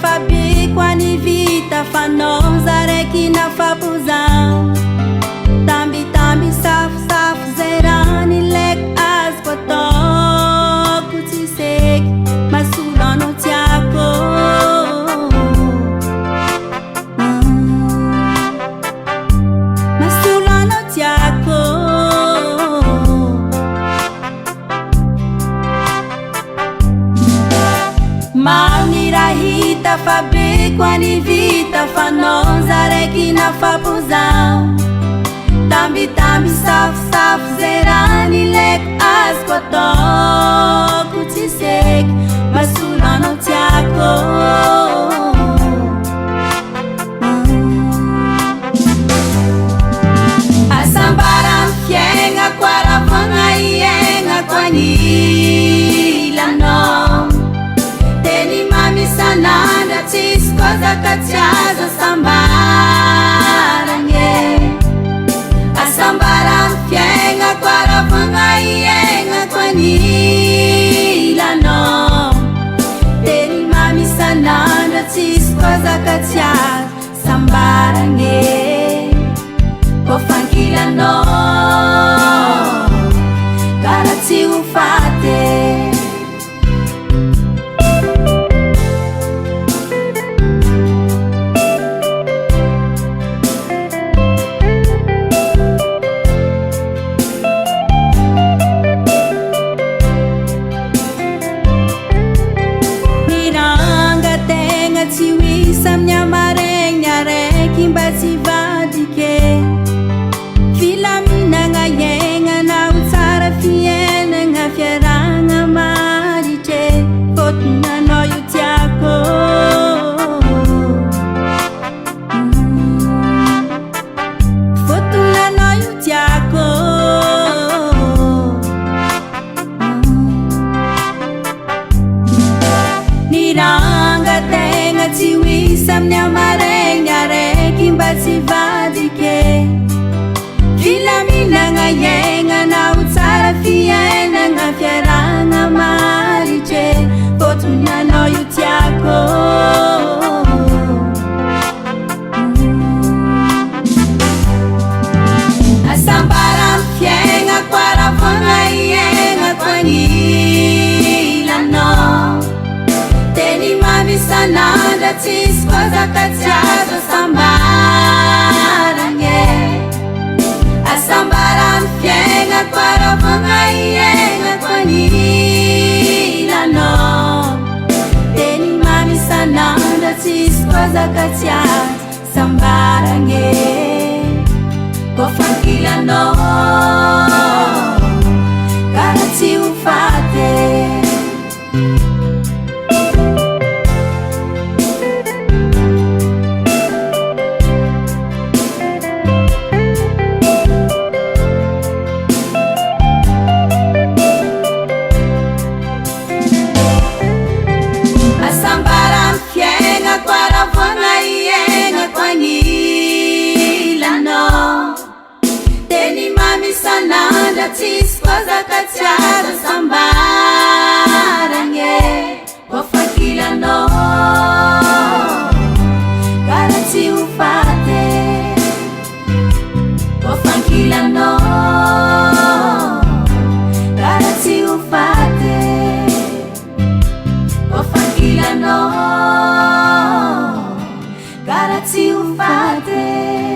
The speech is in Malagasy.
fabiko ani vita fanoza raiky nafapozao tambitamby safosafo zay rany leko azoko ataoko tsy seky masolo anao tiako masolo anao tiako Manirahita fabiko ani vita fanoza raiky nafapozao tambitamby safosafo zay rany leko azoko ataoko tsy seky masolo anao tiako asambarany fiaignako aravagna iaignako anilanao teny mamisanandra tsisy kozaka tsy azo asambaragny asambarany fiaignako aravagna iaignako anilanao teny mamisanandra tsisy kozaka tsy azo sambaragny kofankilanao kara tsy ho faty filaminagna iainana ho tsara fiainagna fiaragna maritry fôtony anao io tiako fôtony anao io tiako nirangategna tsy hoisa amin'ny amaregny araiky mba tsy vadike filaminagna iainana ho tsara fiainagna fiaragna maritry fôtony anao io tiako asambarany fiaignako aravagna iaignako anilanao teny mamisanandra tsisy kozaka tsy azo asambaragny asambarany fiaignako aravagna iaignako anilanao teny mamisanandra tsisy kozaka tsy azo sambaragny kofankilanao kara tsy ho faty misanandra tsisy kozaka tsy azo sambaragny kofankilanao kara tsy ho faty kofankilanao kara tsy ho faty kofankilanao kara tsy ho faty